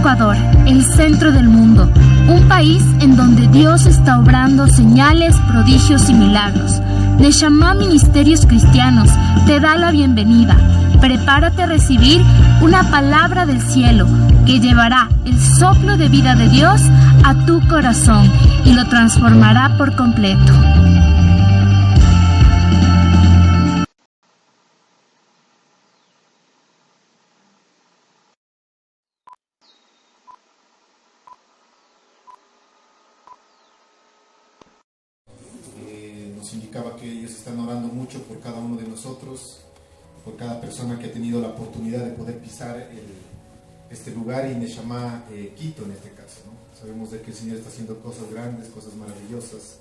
Ecuador, el centro del mundo, un país en donde Dios está obrando señales, prodigios y milagros. Neshama Ministerios Cristianos te da la bienvenida. Prepárate a recibir una palabra del cielo que llevará el soplo de vida de Dios a tu corazón y lo transformará por completo. Nos indicaba que ellos están orando mucho por cada uno de nosotros, por cada persona que ha tenido la oportunidad de poder pisar este lugar y Neshama Quito en este caso, ¿no? Sabemos de que el Señor está haciendo cosas grandes, cosas maravillosas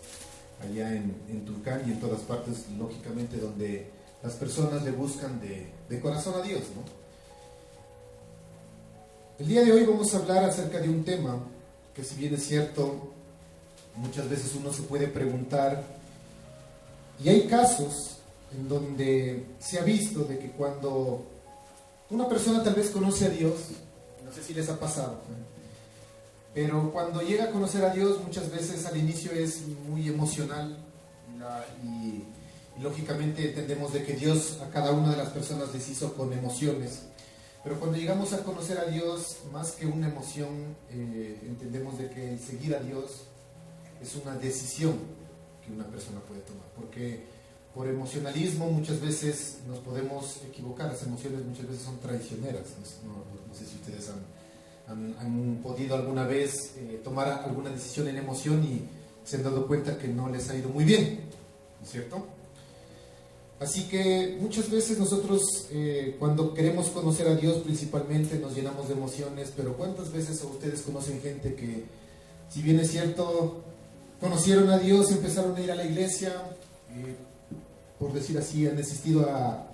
allá en Tulcán y en todas partes, lógicamente donde las personas le buscan de corazón a Dios, ¿no? El día de hoy vamos a hablar acerca de un tema que, si bien es cierto, muchas veces uno se puede preguntar, y hay casos en donde se ha visto de que cuando una persona tal vez conoce a Dios, no sé si les ha pasado, pero cuando llega a conocer a Dios muchas veces al inicio es muy emocional y lógicamente entendemos de que Dios a cada una de las personas les hizo con emociones, pero cuando llegamos a conocer a Dios, más que una emoción, entendemos de que seguir a Dios es una decisión que una persona puede tomar, porque por emocionalismo muchas veces nos podemos equivocar. Las emociones muchas veces son traicioneras. No sé si ustedes han podido alguna vez tomar alguna decisión en emoción y se han dado cuenta que no les ha ido muy bien, ¿no es cierto? Así que muchas veces nosotros cuando queremos conocer a Dios principalmente nos llenamos de emociones, pero ¿cuántas veces ustedes conocen gente que, si bien es cierto, conocieron a Dios, empezaron a ir a la iglesia, por decir así, han asistido a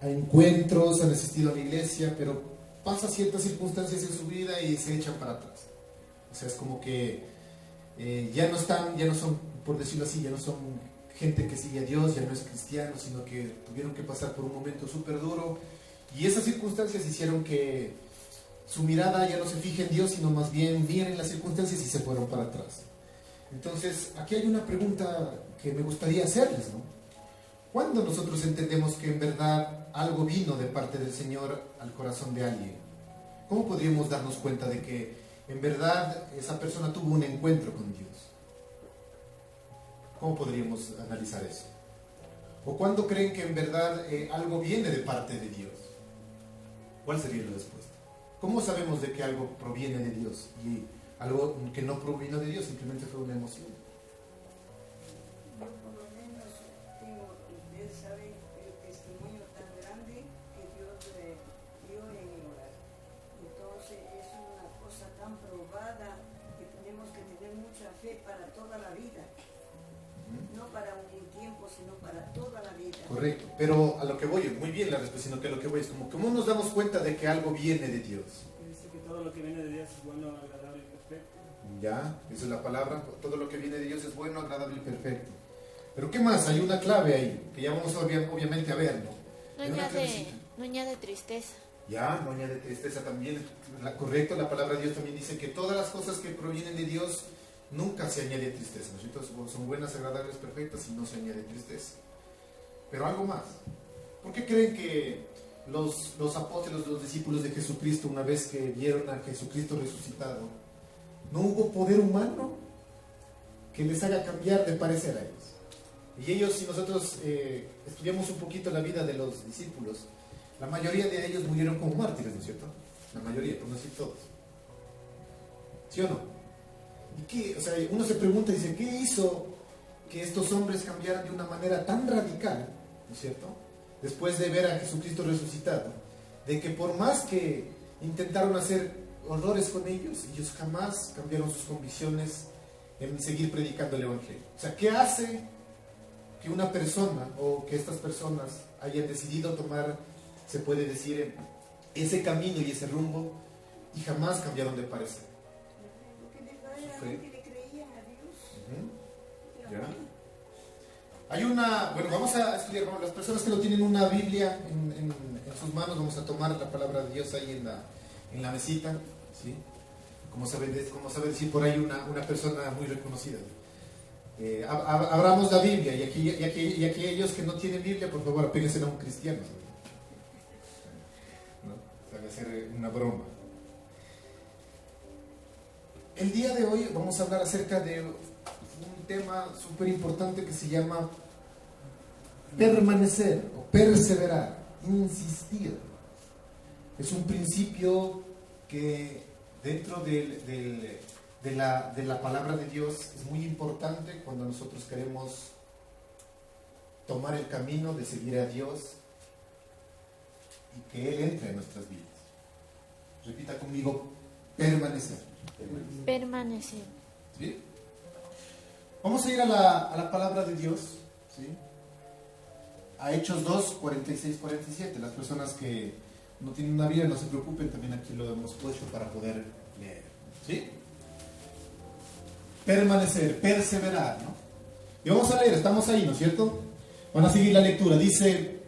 encuentros, han asistido a la iglesia, pero pasa ciertas circunstancias en su vida y se echan para atrás? O sea, es como que ya no son, por decirlo así, ya no son gente que sigue a Dios, ya no es cristiano, sino que tuvieron que pasar por un momento súper duro, y esas circunstancias hicieron que su mirada ya no se fije en Dios, sino más bien miren las circunstancias y se fueron para atrás. Entonces, aquí hay una pregunta que me gustaría hacerles, ¿no? ¿Cuándo nosotros entendemos que en verdad algo vino de parte del Señor al corazón de alguien? ¿Cómo podríamos darnos cuenta de que en verdad esa persona tuvo un encuentro con Dios? ¿Cómo podríamos analizar eso? ¿O cuándo creen que en verdad algo viene de parte de Dios? ¿Cuál sería la respuesta? ¿Cómo sabemos de que algo proviene de Dios y algo que no provino de Dios simplemente fue una emoción? Yo por lo menos tengo, ustedes saben, el testimonio tan grande que Dios dio en el hogar. Entonces es una cosa tan probada que tenemos que tener mucha fe para toda la vida. No para un tiempo, sino para toda la vida. Correcto, pero a lo que voy, muy bien la respuesta, sino que a lo que voy es como, ¿cómo nos damos cuenta de que algo viene de Dios? Dice que todo lo que viene de Dios es bueno, agradable y perfecto. Ya, esa es la palabra, todo lo que viene de Dios es bueno, agradable y perfecto. Pero ¿qué más? Hay una clave ahí, que ya vamos obviamente a ver, ¿no? No añade tristeza. Ya, no añade tristeza también. Correcto, la palabra de Dios también dice que todas las cosas que provienen de Dios nunca se añade tristeza, ¿no? Entonces, son buenas, agradables, perfectas y no se añade tristeza. Pero algo más. ¿Por qué creen que los apóstoles, los discípulos de Jesucristo, una vez que vieron a Jesucristo resucitado, no hubo poder humano que les haga cambiar de parecer a ellos? Y ellos, si nosotros estudiamos un poquito la vida de los discípulos, la mayoría de ellos murieron como mártires, ¿no es cierto? La mayoría, por no decir todos. ¿Sí o no? ¿Y qué? O sea, uno se pregunta y dice, ¿qué hizo que estos hombres cambiaran de una manera tan radical, ¿no es cierto? Después de ver a Jesucristo resucitado, de que por más que intentaron hacer horrores con ellos jamás cambiaron sus convicciones en seguir predicando el Evangelio. O sea, ¿qué hace que una persona o que estas personas hayan decidido tomar, se puede decir, ese camino y ese rumbo y jamás cambiaron de parecer? Porque verdaderamente le creían a Dios. ¿Ya? Hay una, bueno, vamos a estudiar, las personas que lo tienen una Biblia en sus manos, vamos a tomar la palabra de Dios ahí en la mesita, ¿sí? Como sabe decir por ahí una persona muy reconocida. Abramos la Biblia y aquellos que no tienen Biblia, por favor, apéguense a un cristiano. ¿No? Sabe hacer una broma. El día de hoy vamos a hablar acerca de un tema súper importante que se llama permanecer o perseverar, insistir. Es un principio que dentro de la palabra de Dios es muy importante cuando nosotros queremos tomar el camino de seguir a Dios y que Él entre en nuestras vidas. Repita conmigo, permanecer. Permanecer. ¿Sí? Vamos a ir a la palabra de Dios, ¿sí? A Hechos 2, 46, 47. Las personas que no tienen una Biblia, no se preocupen, también aquí lo hemos puesto para poder leer. ¿Sí? Permanecer, perseverar, ¿no? Y vamos a leer, estamos ahí, ¿no es cierto? Van a seguir la lectura. Dice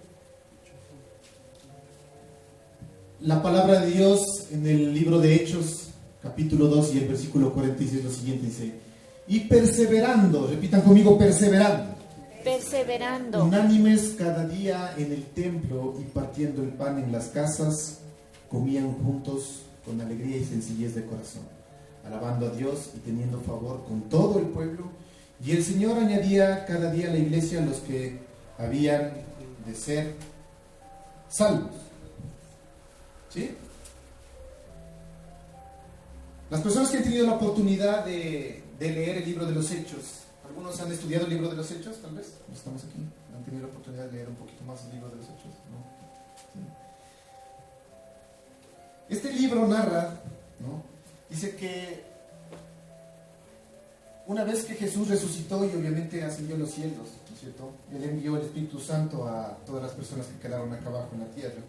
la palabra de Dios en el libro de Hechos, capítulo 2 y el versículo 46, lo siguiente dice: y perseverando, repitan conmigo, perseverando. Perseverando. Unánimes cada día en el templo y partiendo el pan en las casas, comían juntos con alegría y sencillez de corazón, alabando a Dios y teniendo favor con todo el pueblo. Y el Señor añadía cada día a la iglesia los que habían de ser salvos. ¿Sí? Las personas que han tenido la oportunidad de leer el libro de los Hechos, ¿algunos han estudiado el libro de los Hechos, tal vez? ¿No estamos aquí? ¿Han tenido la oportunidad de leer un poquito más el libro de los Hechos? ¿No? ¿Sí? Este libro narra, ¿no? Dice que una vez que Jesús resucitó y obviamente ascendió a los cielos, ¿no es cierto? Él envió el Espíritu Santo a todas las personas que quedaron acá abajo en la tierra.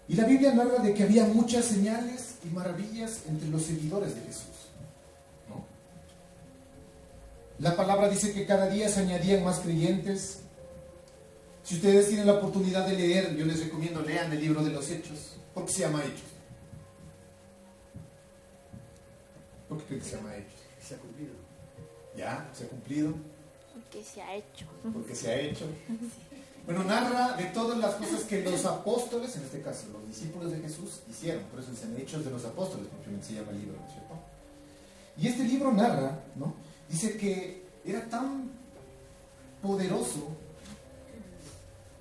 Y la Biblia narra de que había muchas señales y maravillas entre los seguidores de Jesús, ¿no? La palabra dice que cada día se añadían más creyentes. Si ustedes tienen la oportunidad de leer, yo les recomiendo lean el libro de los Hechos. ¿Por qué se llama Hechos? ¿Por qué creen que se llama Hechos? Se ha cumplido. Ya, se ha cumplido. Porque se ha hecho. Porque se ha hecho. Bueno, narra de todas las cosas que los apóstoles, en este caso los discípulos de Jesús, hicieron. Por eso dicen Hechos de los Apóstoles, porque se llama el libro, ¿no es cierto? Y este libro narra, ¿no? Dice que era tan poderoso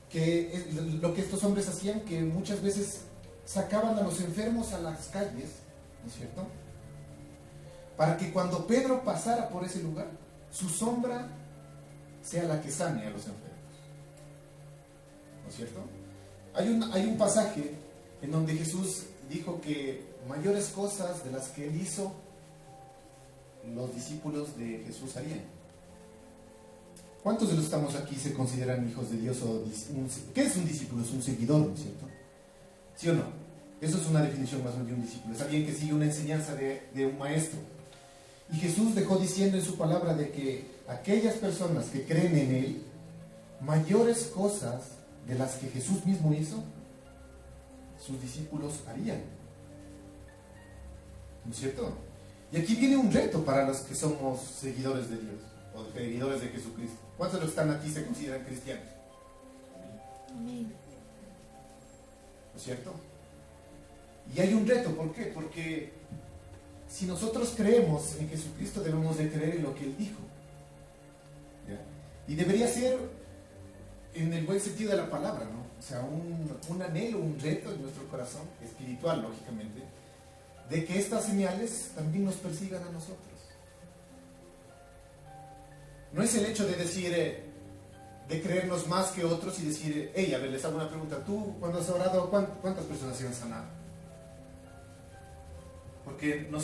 que lo que estos hombres hacían, que muchas veces sacaban a los enfermos a las calles, ¿no es cierto? Para que cuando Pedro pasara por ese lugar, su sombra sea la que sane a los enfermos. ¿No es cierto? Hay un pasaje en donde Jesús dijo que mayores cosas de las que Él hizo, los discípulos de Jesús harían. ¿Cuántos de los que estamos aquí se consideran hijos de Dios? ¿Qué es un discípulo? Es un seguidor, ¿no es cierto? ¿Sí o no? Eso es una definición más o menos de un discípulo. Es alguien que sigue una enseñanza de un maestro. Y Jesús dejó diciendo en su palabra de que aquellas personas que creen en Él, mayores cosas de las que Jesús mismo hizo, sus discípulos harían. ¿No es cierto? Y aquí viene un reto para los que somos seguidores de Dios o seguidores de Jesucristo. ¿Cuántos de los que están aquí se consideran cristianos? Amén. ¿No es cierto? Y hay un reto, ¿por qué? Porque si nosotros creemos en Jesucristo, debemos de creer en lo que Él dijo. ¿Ya? Y debería ser en el buen sentido de la palabra, ¿no? O sea, un anhelo, un reto en nuestro corazón, espiritual, lógicamente, de que estas señales también nos persigan a nosotros. No es el hecho de decir, de creernos más que otros y decir, hey, a ver, les hago una pregunta, tú cuando has orado, ¿cuántas personas se han sanado? Porque no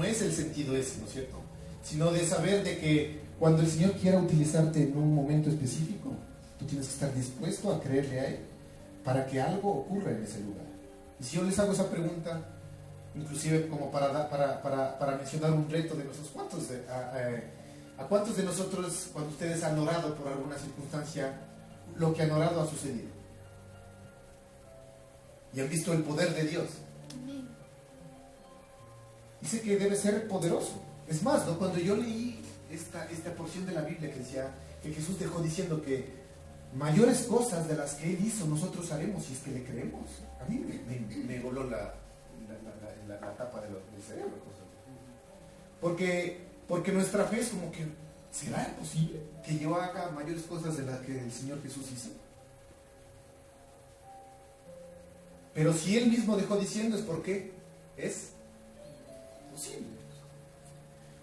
es el sentido ese, ¿no es cierto? Sino de saber de que cuando el Señor quiera utilizarte en un momento específico, tú tienes que estar dispuesto a creerle a Él para que algo ocurra en ese lugar. Y si yo les hago esa pregunta, inclusive como para mencionar un reto de nosotros, ¿a cuántos de nosotros, cuando ustedes han orado por alguna circunstancia, lo que han orado ha sucedido? Y han visto el poder de Dios. Amén. dice que debe ser poderoso. Es más, ¿no? Cuando yo leí esta porción de la Biblia que decía que Jesús dejó diciendo que mayores cosas de las que Él hizo nosotros haremos si es que le creemos, a mí me voló la tapa del cerebro. Porque nuestra fe es como que, ¿será posible que yo haga mayores cosas de las que el Señor Jesús hizo? Pero si Él mismo dejó diciendo es porque es posible.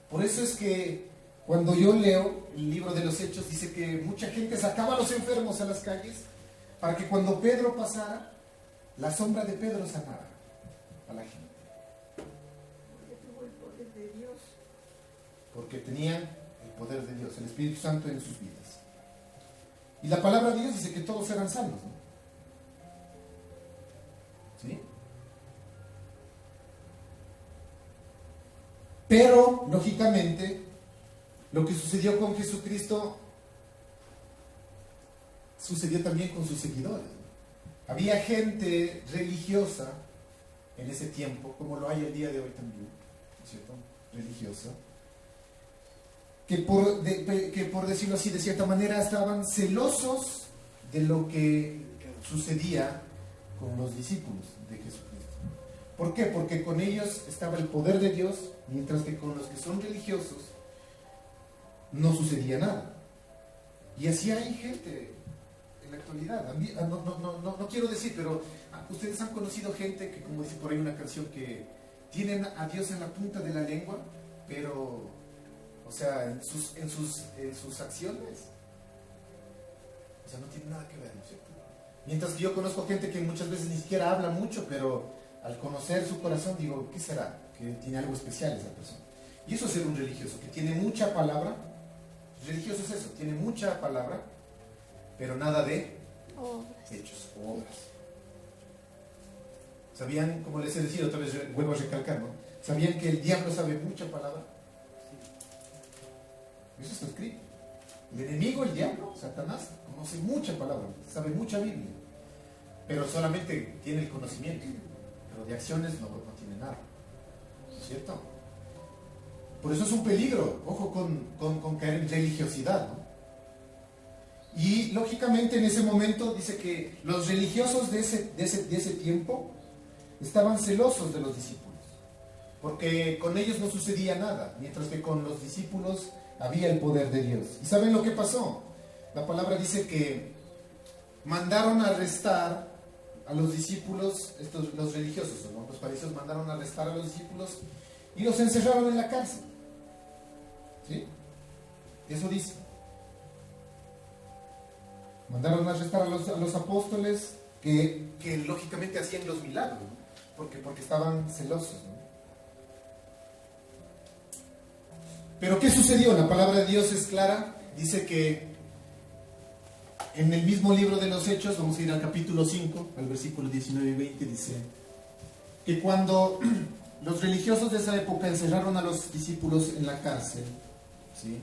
Por eso es que cuando yo leo el libro de los Hechos, dice que mucha gente sacaba a los enfermos a las calles para que cuando Pedro pasara, la sombra de Pedro sanara a la gente. Porque tuvo el poder de Dios. Porque tenían el poder de Dios, el Espíritu Santo en sus vidas. Y la palabra de Dios dice que todos eran salvos, ¿no? ¿Sí? Pero, lógicamente, lo que sucedió con Jesucristo sucedió también con sus seguidores. Había gente religiosa en ese tiempo, como lo hay el día de hoy también, ¿cierto? Religiosa, que por decirlo así, de cierta manera, estaban celosos de lo que sucedía con los discípulos de Jesucristo. ¿Por qué? Porque con ellos estaba el poder de Dios, mientras que con los que son religiosos no sucedía nada. Y así hay gente en la actualidad. No quiero decir, pero ustedes han conocido gente que, como dice por ahí una canción, que tienen a Dios en la punta de la lengua, pero, o sea, en sus acciones, o sea, no tiene nada que ver, ¿no es cierto? Mientras que yo conozco gente que muchas veces ni siquiera habla mucho, pero al conocer su corazón digo, ¿qué será? Que tiene algo especial esa persona. Y eso es ser un religioso, que tiene mucha palabra. Religioso es eso, tiene mucha palabra, pero nada de hechos o obras. ¿Sabían, como les he dicho, otra vez vuelvo a recalcar, ¿no? ¿Sabían que el diablo sabe mucha palabra? Eso está escrito. El enemigo, el diablo, Satanás, conoce mucha palabra, sabe mucha Biblia, pero solamente tiene el conocimiento, pero de acciones no tiene nada, ¿cierto? Por eso es un peligro, ojo con caer en religiosidad, ¿no? Y lógicamente en ese momento dice que los religiosos de ese tiempo estaban celosos de los discípulos, porque con ellos no sucedía nada, mientras que con los discípulos había el poder de Dios. ¿Y saben lo que pasó? La palabra dice que mandaron a arrestar a los discípulos, los religiosos, ¿no? Los fariseos mandaron a arrestar a los discípulos y los encerraron en la cárcel. ¿Sí? Eso dice. Mandaron a arrestar a los apóstoles que lógicamente hacían los milagros, ¿no? Porque estaban celosos, ¿no? Pero ¿qué sucedió? La palabra de Dios es clara. Dice que en el mismo libro de los Hechos, vamos a ir al capítulo 5, al versículo 19 y 20, dice que cuando los religiosos de esa época encerraron a los discípulos en la cárcel, ¿sí?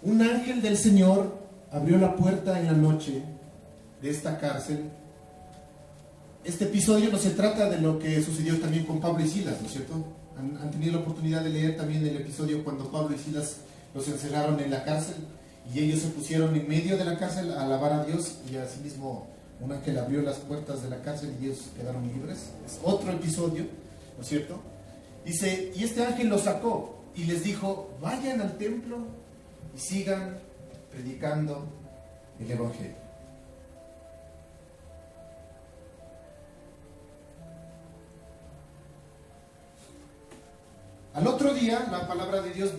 Un ángel del Señor abrió la puerta en la noche de esta cárcel. Este episodio no se trata de lo que sucedió también con Pablo y Silas, ¿no es cierto? Han tenido la oportunidad de leer también el episodio cuando Pablo y Silas los encerraron en la cárcel y ellos se pusieron en medio de la cárcel a alabar a Dios, y asimismo un ángel abrió las puertas de la cárcel y ellos quedaron libres. Es otro episodio, ¿no es cierto? Dice, y este ángel los sacó y les dijo, vayan al templo y sigan predicando el Evangelio. Al otro día, la palabra de Dios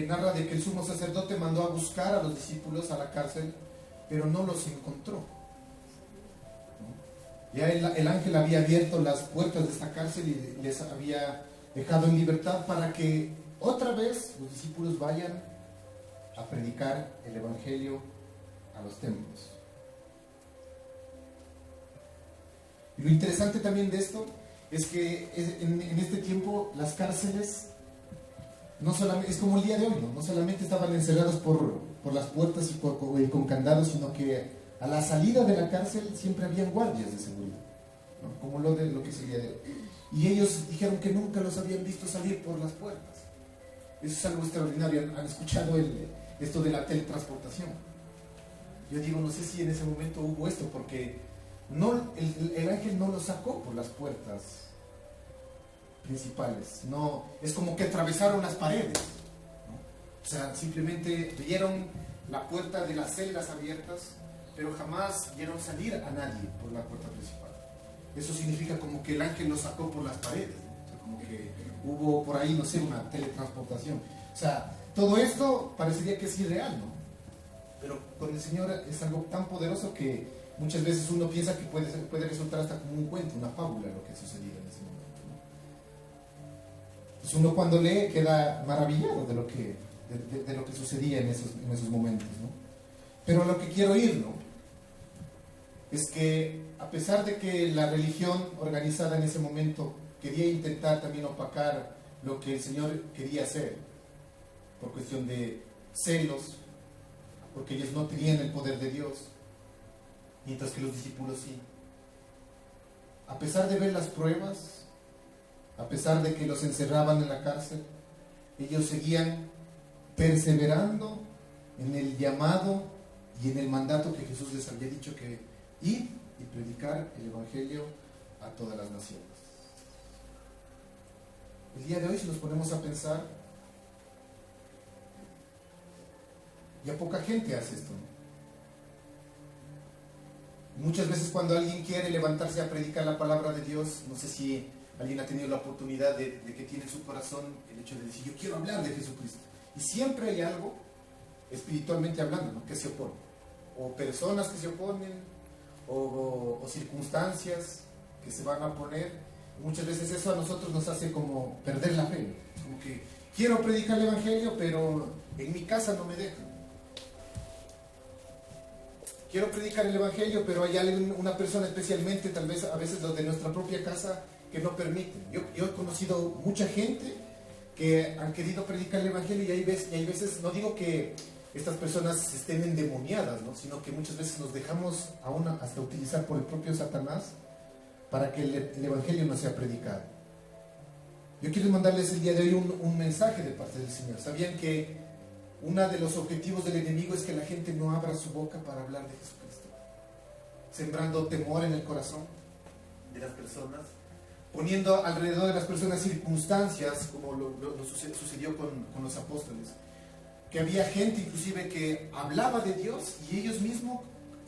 narra de que el sumo sacerdote mandó a buscar a los discípulos a la cárcel, pero no los encontró, ¿no? Ya el ángel había abierto las puertas de esta cárcel y les había dejado en libertad para que otra vez los discípulos vayan a predicar el Evangelio a los templos. Y lo interesante también de esto es que en este tiempo las cárceles no solamente, es como el día de hoy, no solamente estaban encerrados por las puertas y con candados, sino que a la salida de la cárcel siempre habían guardias de seguridad. ¿no? Como lo que es el día de hoy. Y ellos dijeron que nunca los habían visto salir por las puertas. Eso es algo extraordinario. ¿Han escuchado esto de la teletransportación? Yo digo, no sé si en ese momento hubo esto, porque no, el ángel no lo sacó por las puertas principales. No, es como que atravesaron las paredes, ¿no? O sea, simplemente vieron la puerta de las celdas abiertas, pero jamás vieron salir a nadie por la puerta principal. Eso significa como que el ángel lo sacó por las paredes, ¿no? O sea, como que hubo por ahí, no sé, una teletransportación. O sea, todo esto parecería que es irreal, ¿no? Pero con el Señor es algo tan poderoso que muchas veces uno piensa que puede resultar hasta como un cuento, una fábula lo que sucedió en ese momento, ¿no? Pues uno cuando lee queda maravillado de lo que sucedía en esos momentos, ¿no? Pero a lo que quiero ir, ¿no? Es que a pesar de que la religión organizada en ese momento quería intentar también opacar lo que el Señor quería hacer, por cuestión de celos, porque ellos no tenían el poder de Dios, mientras que los discípulos sí. A pesar de ver las pruebas, a pesar de que los encerraban en la cárcel, ellos seguían perseverando en el llamado y en el mandato que Jesús les había dicho, que ir y predicar el Evangelio a todas las naciones. El día de hoy, si nos ponemos a pensar, ya poca gente hace esto, ¿no? Muchas veces cuando alguien quiere levantarse a predicar la palabra de Dios, no sé si alguien ha tenido la oportunidad de que tiene en su corazón el hecho de decir, yo quiero hablar de Jesucristo. Y siempre hay algo, espiritualmente hablando, ¿no?, que se opone. O personas que se oponen, o circunstancias que se van a poner. Muchas veces eso a nosotros nos hace como perder la fe, ¿no? Como que quiero predicar el Evangelio, pero en mi casa no me dejan. Quiero predicar el Evangelio, pero hay una persona, especialmente tal vez a veces los de nuestra propia casa, que no permiten. Yo he conocido mucha gente que han querido predicar el Evangelio y hay veces, no digo que estas personas estén endemoniadas, ¿no?, sino que muchas veces nos dejamos aún hasta utilizar por el propio Satanás para que el Evangelio no sea predicado. Yo quiero mandarles el día de hoy un mensaje de parte del Señor. ¿Sabían que uno de los objetivos del enemigo es que la gente no abra su boca para hablar de Jesucristo? Sembrando temor en el corazón de las personas, poniendo alrededor de las personas circunstancias, como lo sucedió con los apóstoles, que había gente inclusive que hablaba de Dios y ellos mismos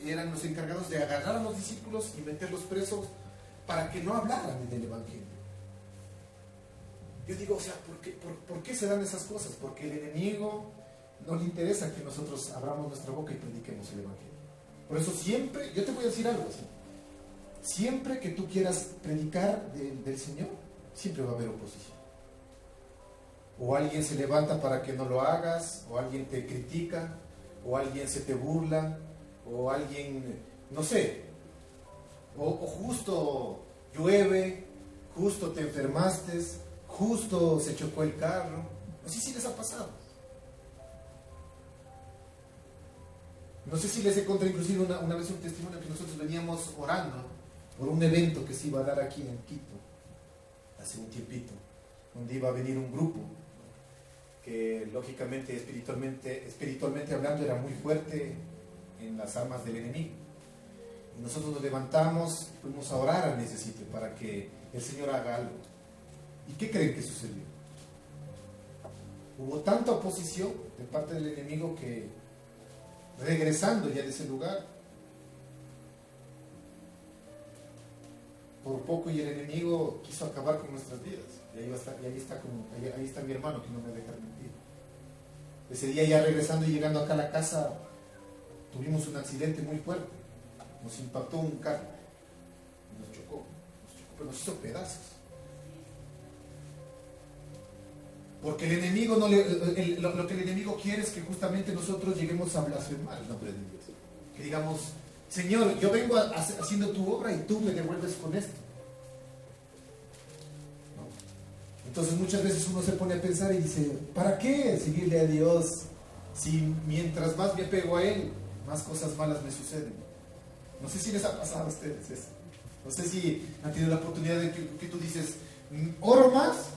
eran los encargados de agarrar a los discípulos y meterlos presos para que no hablaran del Evangelio. Yo digo, o sea, ¿por qué se dan esas cosas? Porque el enemigo no le interesa que nosotros abramos nuestra boca y prediquemos el Evangelio. Por eso siempre, yo te voy a decir algo así, siempre que tú quieras predicar del Señor, siempre va a haber oposición. O alguien se levanta para que no lo hagas, o alguien te critica, o alguien se te burla, o alguien, no sé, o justo llueve, justo te enfermaste, justo se chocó el carro. No sé si les ha pasado. No sé si les he contado inclusive una vez un testimonio que nosotros veníamos orando por un evento que se iba a dar aquí en Quito, hace un tiempito, donde iba a venir un grupo que lógicamente, espiritualmente hablando, era muy fuerte en las armas del enemigo. Y nosotros nos levantamos, fuimos a orar en ese sitio para que el Señor haga algo. ¿Y qué creen que sucedió? Hubo tanta oposición de parte del enemigo que, regresando ya de ese lugar, por poco y el enemigo quiso acabar con nuestras vidas. Y ahí está mi hermano, que no me deja mentir. Ese día, ya regresando y llegando acá a la casa, tuvimos un accidente muy fuerte. Nos impactó un carro, nos chocó, pero nos hizo pedazos. Porque el enemigo lo que el enemigo quiere es que justamente nosotros lleguemos a blasfemar el nombre de Dios. Que digamos, Señor, yo vengo haciendo tu obra y tú me devuelves con esto. ¿No? Entonces muchas veces uno se pone a pensar y dice, ¿para qué seguirle a Dios si mientras más me apego a Él, más cosas malas me suceden? No sé si les ha pasado a ustedes eso. No sé si han tenido la oportunidad de que tú dices, oro más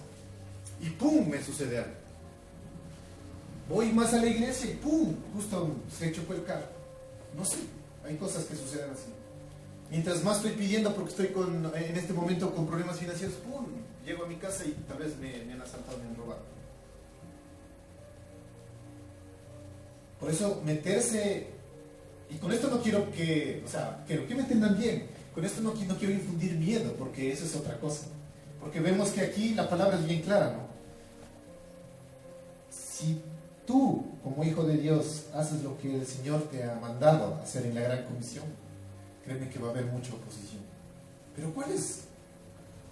y ¡pum! Me sucede algo. Voy más a la iglesia y ¡pum! Justo se chocó el carro. No sé, hay cosas que suceden así. Mientras más estoy pidiendo porque estoy en este momento con problemas financieros, ¡pum! Llego a mi casa y tal vez me han asaltado, me han robado. Por eso meterse, y con esto no quiero que, o sea, quiero que me entendan bien, con esto no quiero infundir miedo, porque eso es otra cosa. Porque vemos que aquí la palabra es bien clara, ¿no? Si tú, como hijo de Dios, haces lo que el Señor te ha mandado hacer en la gran comisión, créeme que va a haber mucha oposición. Pero ¿cuál es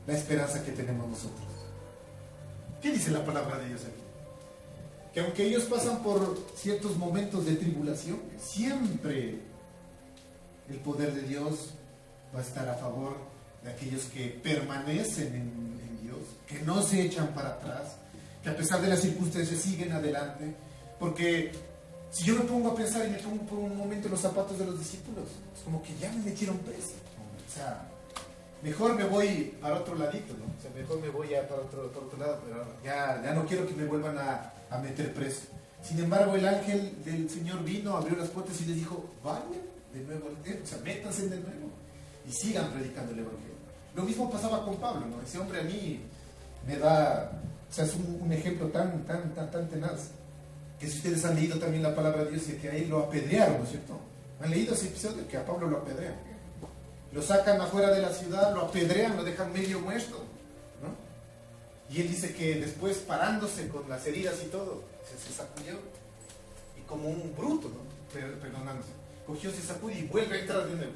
la esperanza que tenemos nosotros? ¿Qué dice la palabra de Dios aquí? Que aunque ellos pasan por ciertos momentos de tribulación, siempre el poder de Dios va a estar a favor de aquellos que permanecen en Dios, que no se echan para atrás, que a pesar de las circunstancias siguen adelante. Porque si yo me pongo a pensar y me pongo por un momento en los zapatos de los discípulos, es como que ya me metieron preso. O sea, mejor me voy para otro ladito, ¿no? O sea, mejor me voy para otro lado, pero ya no quiero que me vuelvan a meter preso. Sin embargo, el ángel del Señor vino, abrió las puertas y les dijo, vayan de nuevo, o sea, métanse de nuevo y sigan predicando el Evangelio. Lo mismo pasaba con Pablo, ¿no? Ese hombre a mí me da, o sea, es un ejemplo tan tenaz, que si ustedes han leído también la palabra de Dios, es que a él lo apedrearon, ¿no es cierto? ¿Han leído ese episodio? Que a Pablo lo apedrean. Lo sacan afuera de la ciudad, lo apedrean, lo dejan medio muerto, ¿no? Y él dice que después, parándose con las heridas y todo, se sacudió, y como un bruto, ¿no? Perdonándose, cogió, se sacudió y vuelve a entrar de nuevo.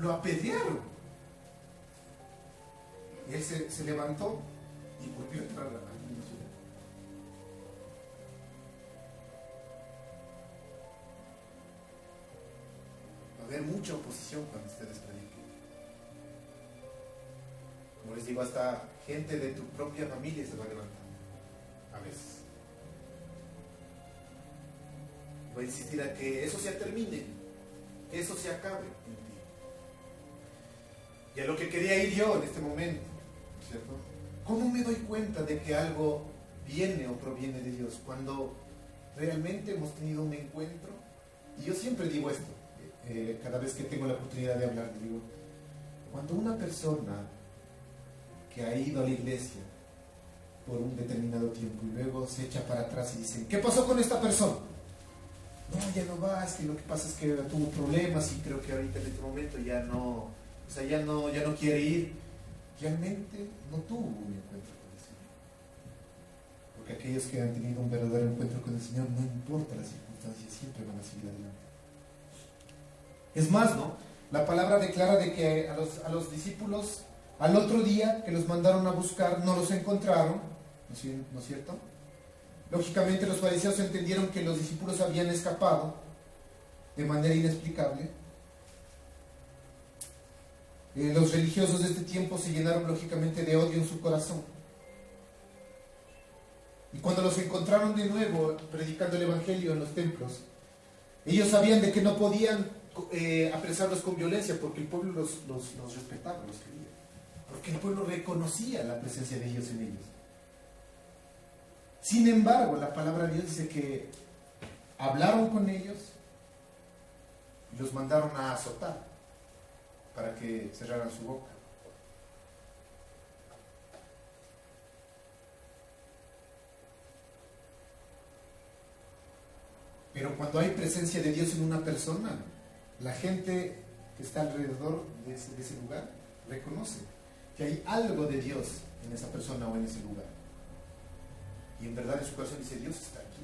Lo apedrearon. Y él se levantó y volvió a entrar a la ciudad. Va a haber mucha oposición cuando ustedes prediquen. Como les digo, hasta gente de tu propia familia se va a levantar. A veces. Va a insistir a que eso se termine, que eso se acabe en ti. Y a lo que quería ir yo en este momento, ¿cierto? ¿Cómo me doy cuenta de que algo viene o proviene de Dios? Cuando realmente hemos tenido un encuentro. Y yo siempre digo esto, cada vez que tengo la oportunidad de hablar, digo, cuando una persona que ha ido a la iglesia por un determinado tiempo y luego se echa para atrás y dice, ¿qué pasó con esta persona? No, ya no va, es que lo que pasa es que tuvo problemas y creo que ahorita en este momento ya no, o sea, ya no quiere ir. Realmente no tuvo un encuentro con el Señor. Porque aquellos que han tenido un verdadero encuentro con el Señor, no importa las circunstancias, siempre van a seguir adelante. Es más, ¿no? La palabra declara de que a los discípulos, al otro día que los mandaron a buscar, no los encontraron, ¿no es cierto? Lógicamente los fariseos entendieron que los discípulos habían escapado de manera inexplicable. Los religiosos de este tiempo se llenaron lógicamente de odio en su corazón. Y cuando los encontraron de nuevo predicando el Evangelio en los templos, ellos sabían de que no podían apresarlos con violencia porque el pueblo los respetaba, los quería. Porque el pueblo reconocía la presencia de Dios en ellos. Sin embargo, la palabra de Dios dice que hablaron con ellos y los mandaron a azotar para que cerraran su boca. Pero cuando hay presencia de Dios en una persona, la gente que está alrededor de ese lugar reconoce que hay algo de Dios en esa persona o en ese lugar. Y en verdad en su corazón dice, Dios está aquí.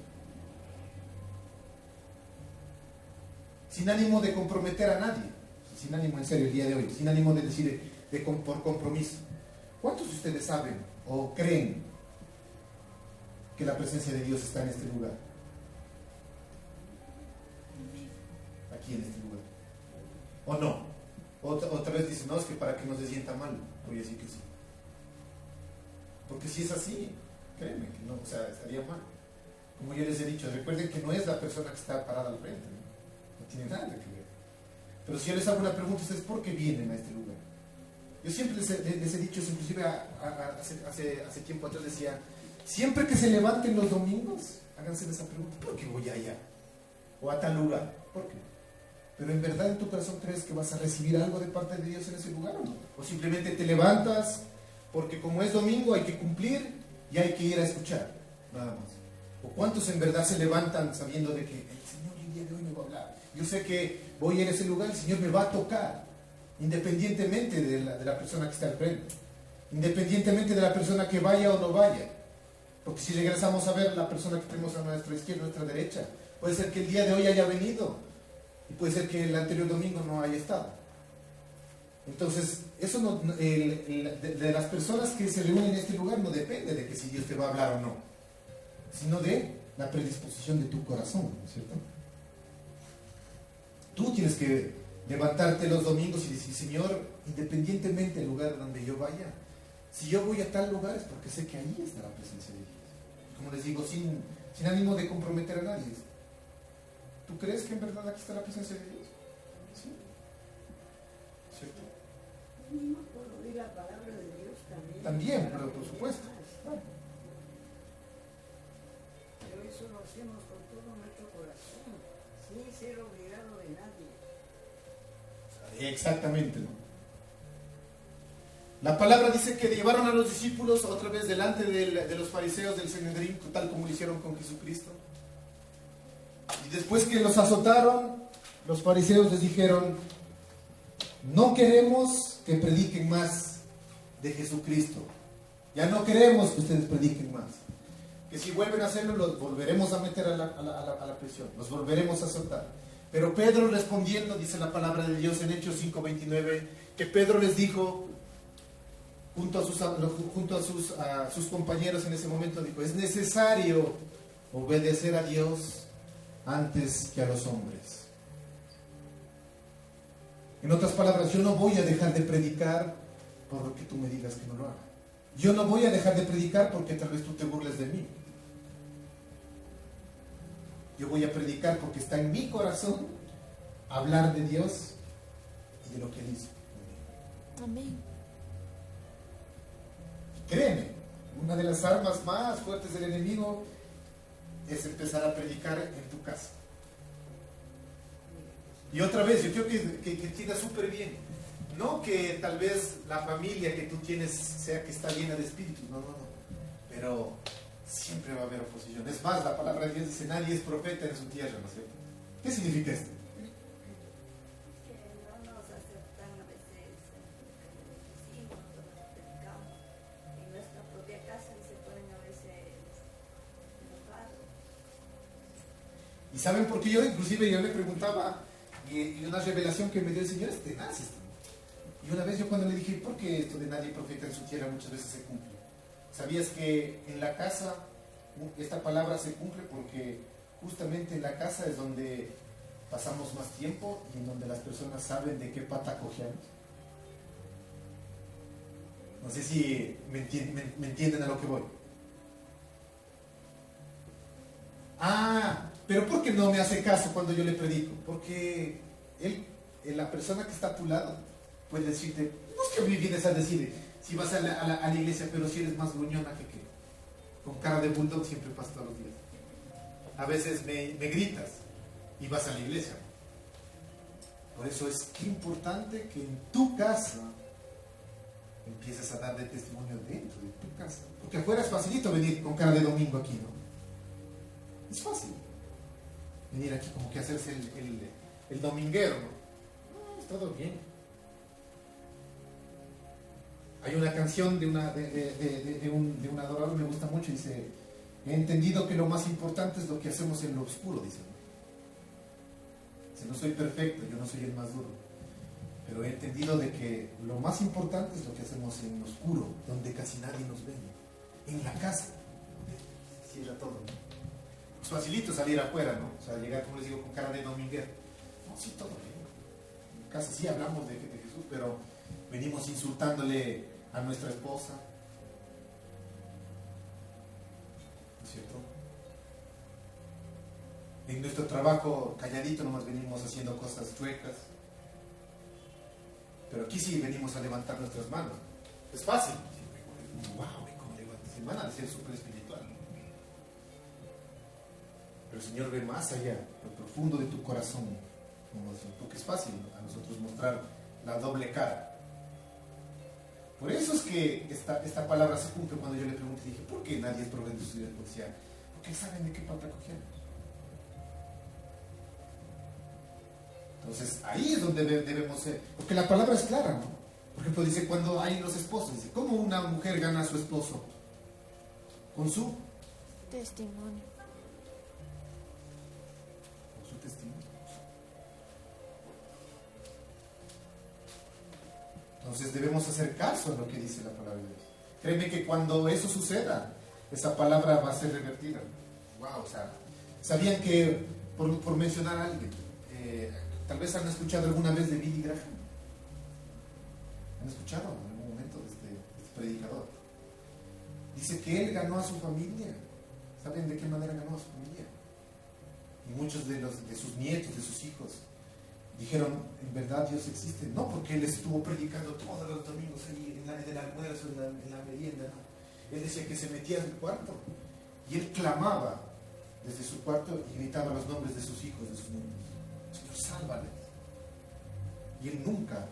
Sin ánimo de comprometer a nadie, sin ánimo en serio el día de hoy, sin ánimo de decir por compromiso. ¿Cuántos de ustedes saben o creen que la presencia de Dios está en este lugar? Aquí en este lugar. ¿O no? Otra vez dicen, no, es que para que no se sienta mal. Voy a decir que sí. Porque si es así, créeme que no, o sea, estaría mal. Como yo les he dicho, recuerden que no es la persona que está parada al frente, no tiene nada que ver. Pero si yo les hago una pregunta, ¿ustedes por qué vienen a este lugar? Yo siempre les he dicho, inclusive hace tiempo atrás decía, siempre que se levanten los domingos, háganse esa pregunta, ¿por qué voy allá? O a tal lugar, ¿por qué? Pero en verdad en tu corazón crees que vas a recibir algo de parte de Dios en ese lugar o no? O simplemente te levantas porque como es domingo hay que cumplir y hay que ir a escuchar, nada más. ¿O cuántos en verdad se levantan sabiendo de que el Señor el día de hoy me va a hablar? Yo sé que voy a ir a ese lugar, el Señor me va a tocar, independientemente de la persona que está al frente, independientemente de la persona que vaya o no vaya. Porque si regresamos a ver la persona que tenemos a nuestra izquierda, a nuestra derecha, puede ser que el día de hoy haya venido y puede ser que el anterior domingo no haya estado. Entonces, eso no, de las personas que se reúnen en este lugar no depende de que si Dios te va a hablar o no, sino de la predisposición de tu corazón, ¿no es cierto? Tú tienes que levantarte los domingos y decir, Señor, independientemente del lugar donde yo vaya, si yo voy a tal lugar es porque sé que ahí está la presencia de Dios. Como les digo, sin ánimo de comprometer a nadie. ¿Tú crees que en verdad aquí está la presencia de Dios? ¿Sí? ¿Cierto? Mismo por oír la palabra de Dios también. También, pero por supuesto. Claro. Pero eso lo hacemos con todo nuestro corazón, sin ser obligado de nadie. Exactamente, ¿no? La palabra dice que llevaron a los discípulos otra vez delante de los fariseos del Sanedrín, tal como lo hicieron con Jesucristo. Y después que los azotaron, los fariseos les dijeron, no queremos que prediquen más de Jesucristo. Ya no queremos que ustedes prediquen más. Que si vuelven a hacerlo, los volveremos a meter a la prisión, los volveremos a azotar. Pero Pedro respondiendo, dice la palabra de Dios en Hechos 5:29, que Pedro les dijo, junto a sus compañeros en ese momento, dijo, es necesario obedecer a Dios antes que a los hombres. En otras palabras, yo no voy a dejar de predicar por lo que tú me digas que no lo haga. Yo no voy a dejar de predicar porque tal vez tú te burles de mí. Yo voy a predicar porque está en mi corazón hablar de Dios y de lo que Él hizo. Amén. Créeme, una de las armas más fuertes del enemigo es empezar a predicar en tu casa. Y otra vez, yo quiero que entiendas súper bien. No que tal vez la familia que tú tienes sea que está llena de espíritus, no. Pero siempre va a haber oposición. Es más, la palabra de Dios dice, nadie es profeta en su tierra, ¿no es cierto? ¿Qué significa esto? Que no nos aceptan a veces lo que decimos, lo que predicamos. En nuestra propia casa y se ponen a veces enojados. ¿Y saben por qué? Yo le preguntaba, y una revelación que me dio el Señor es tenaz esto. Y una vez yo cuando le dije, ¿por qué esto de nadie profeta en su tierra muchas veces se cumple? ¿Sabías que en la casa esta palabra se cumple porque justamente en la casa es donde pasamos más tiempo y en donde las personas saben de qué pata cojeamos? No sé si me entienden a lo que voy. Pero ¿por qué no me hace caso cuando yo le predico? Porque la persona que está a tu lado puede decirte, no es que me vienes a decir si vas a la iglesia, pero si eres más gruñona que qué. Con cara de bulldog siempre pasa todos los días. A veces me gritas y vas a la iglesia. Por eso es que importante que en tu casa empieces a dar de testimonio dentro de tu casa. Porque afuera es facilito venir con cara de domingo aquí, ¿no? Es fácil venir aquí como que hacerse el dominguero, ¿no? No, es todo bien. Hay una canción de un adorador, me gusta mucho, dice, he entendido que lo más importante es lo que hacemos en lo oscuro, dice. Dice, no soy perfecto, yo no soy el más duro, pero he entendido de que lo más importante es lo que hacemos en lo oscuro, donde casi nadie nos ve, en la casa, donde se cierra todo, ¿no? Es facilito salir afuera, ¿no? O sea, llegar, como les digo, con cara de dominguero. No, sí, todo bien. En casa sí hablamos de Jesús, pero venimos insultándole a nuestra esposa. ¿No es cierto? En nuestro trabajo calladito nomás venimos haciendo cosas chuecas. Pero aquí sí venimos a levantar nuestras manos. Es fácil. Wow, ¿cómo levantas? Van a ser súper espiritual. Pero el Señor ve más allá, lo profundo de tu corazón. Porque es fácil a nosotros mostrar la doble cara. Por eso es que esta palabra se cumple cuando yo le pregunté, dije, ¿por qué nadie es proveedor de su vida policial? Porque saben de qué pata cogemos. Entonces, ahí es donde debemos ser. Porque la palabra es clara, ¿no? Por ejemplo, dice, cuando hay los esposos, dice, ¿cómo una mujer gana a su esposo? Con su Testimonio. testimonio. Entonces debemos hacer caso a lo que dice la palabra de Dios. Créeme que cuando eso suceda, esa palabra va a ser revertida. Wow, o sea, sabían que, por mencionar a alguien, tal vez han escuchado alguna vez de Billy Graham. ¿Han escuchado en algún momento de este predicador? Dice que él ganó a su familia. ¿Saben de qué manera ganó a su familia? Y muchos de sus nietos, de sus hijos, dijeron, en verdad Dios existe. No porque él estuvo predicando todos los domingos ahí en el almuerzo, en la merienda. No. Él decía que se metía en el cuarto y él clamaba desde su cuarto y gritaba los nombres de sus hijos, de sus niños. Señor, sálvales. Y él nunca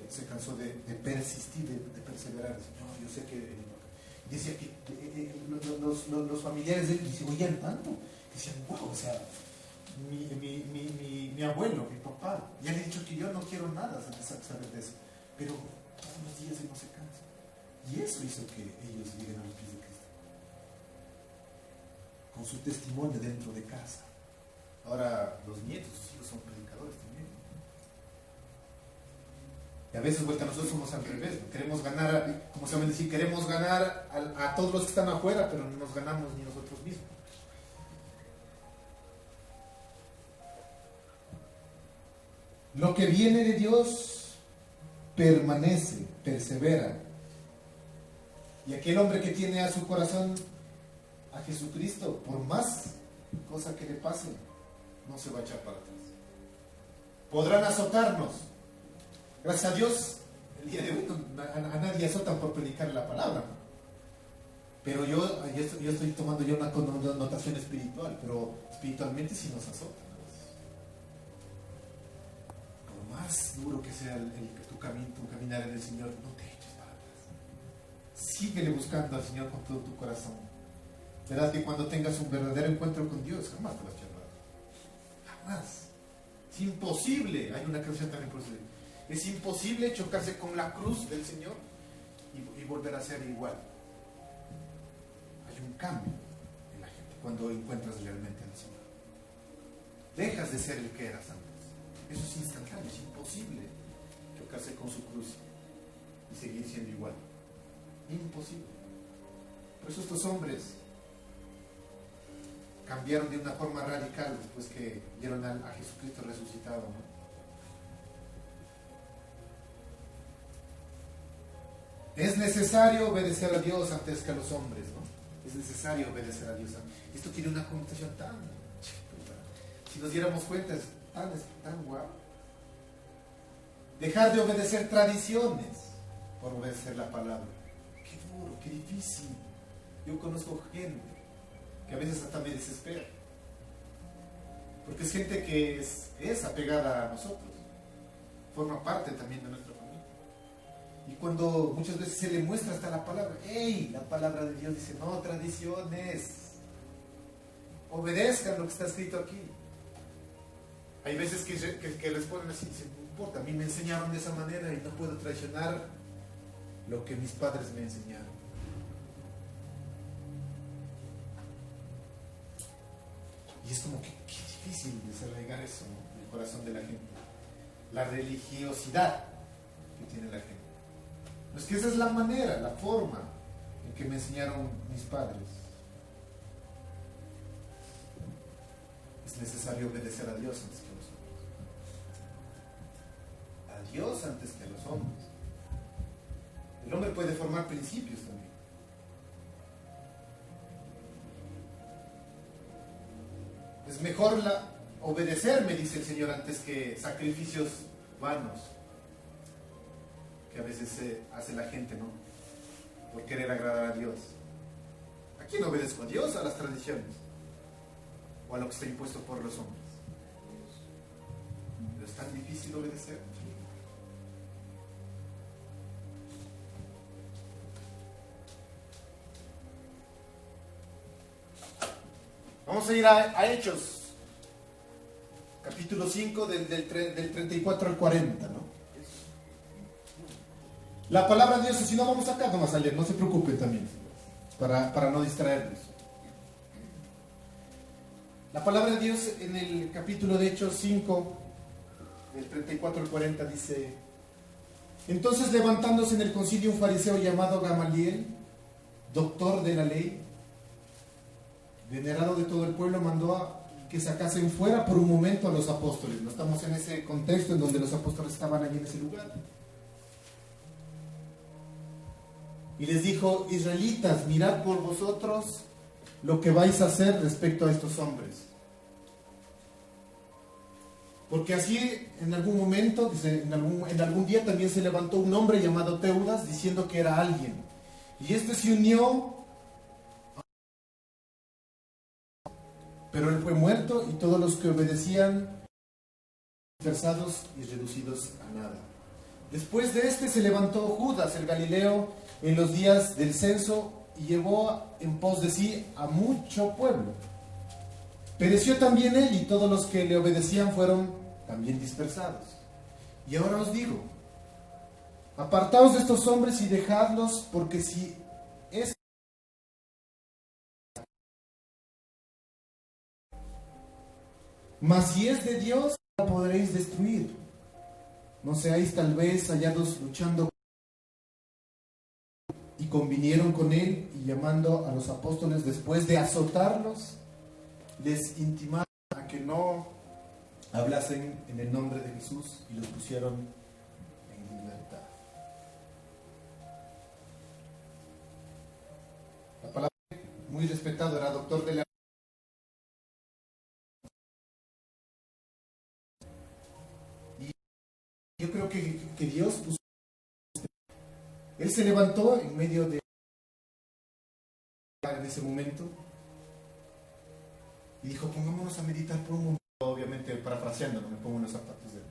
se cansó de persistir, de perseverar. Señor, yo sé que... Decía que los familiares de él se oían tanto. Decían, wow, o sea, mi abuelo, mi papá, ya le he dicho que yo no quiero nada antes de saber de eso. Pero todos los días él no se cansa. Y eso hizo que ellos lleguen a los pies de Cristo. Con su testimonio dentro de casa. Ahora, los nietos, sus hijos son predicadores también. Y a veces, vuelta, nosotros somos al revés. Queremos ganar, como se llama decir, queremos ganar a todos los que están afuera, pero no nos ganamos ni nosotros mismos. Lo que viene de Dios permanece, persevera. Y aquel hombre que tiene a su corazón a Jesucristo, por más cosa que le pase, no se va a echar para atrás. Podrán azotarnos. Gracias a Dios, el día de hoy a nadie azotan por predicar la palabra. Pero yo estoy tomando ya una connotación espiritual, pero espiritualmente sí nos azotan. Por más duro que sea tu caminar en el Señor, no te eches para atrás. Síguele buscando al Señor con todo tu corazón. Verás que cuando tengas un verdadero encuentro con Dios, jamás te vas a echar para atrás. Jamás. Es imposible. Hay una canción también por eso. Es imposible chocarse con la cruz del Señor y volver a ser igual. Hay un cambio en la gente cuando encuentras realmente al Señor. Dejas de ser el que eras antes. Eso es instantáneo, es imposible chocarse con su cruz y seguir siendo igual. Imposible. Por eso estos hombres cambiaron de una forma radical después que vieron a Jesucristo resucitado, ¿no? Es necesario obedecer a Dios antes que a los hombres, ¿no? Es necesario obedecer a Dios. Esto tiene una connotación tan... Si nos diéramos cuenta, es tan guau. Dejar de obedecer tradiciones por obedecer la palabra. Qué duro, qué difícil. Yo conozco gente que a veces hasta me desespera. Porque es gente que es apegada a nosotros. Forma parte también de nuestra familia. Y cuando muchas veces se le muestra hasta la palabra, ¡ey! La palabra de Dios dice, no, tradiciones. Obedezcan lo que está escrito aquí. Hay veces que responden así, dicen, no importa, a mí me enseñaron de esa manera y no puedo traicionar lo que mis padres me enseñaron. Y es como que qué difícil desarraigar eso, ¿no? En el corazón de la gente. La religiosidad que tiene la gente. Es que esa es la manera, la forma en que me enseñaron mis padres. Es necesario obedecer a Dios antes que a los hombres. A Dios antes que a los hombres. El hombre puede formar principios también. Es mejor obedecer, me dice el Señor, antes que sacrificios vanos. que a veces hace la gente, ¿no? Por querer agradar a Dios. ¿A quién obedezco? ¿A Dios? ¿A las tradiciones? ¿O a lo que está impuesto por los hombres? Pero es tan difícil obedecer. Vamos a ir a Hechos, capítulo 5, del 34 al 40, ¿no? La palabra de Dios, si no vamos acá nomás a leer, no se preocupen también, para no distraernos. La palabra de Dios en el capítulo de Hechos 5, del 34 al 40, dice: entonces, levantándose en el concilio un fariseo llamado Gamaliel, doctor de la ley, venerado de todo el pueblo, mandó a que sacasen fuera por un momento a los apóstoles. No estamos en ese contexto en donde los apóstoles estaban allí en ese lugar. Y les dijo: israelitas, mirad por vosotros lo que vais a hacer respecto a estos hombres. Porque así en algún momento, dice, en algún día también se levantó un hombre llamado Teudas, diciendo que era alguien. Y este se unió, pero él fue muerto, y todos los que obedecían dispersados y reducidos a nada. Después de este se levantó Judas el Galileo en los días del censo y llevó en pos de sí a mucho pueblo. Pereció también él, y todos los que le obedecían fueron también dispersados. Y ahora os digo: apartaos de estos hombres y dejadlos, porque si es mas si es de Dios, la podréis destruir. No seáis tal vez hallados luchando. Y convinieron con él, y llamando a los apóstoles después de azotarlos, les intimaron a que no hablasen en el nombre de Jesús, y los pusieron en libertad. La palabra, muy respetado, era doctor de la... Y yo creo que Dios puso... Él se levantó en medio de... en ese momento, y dijo: pongámonos a meditar por un momento. Obviamente parafraseando, no me pongo en los zapatos de él.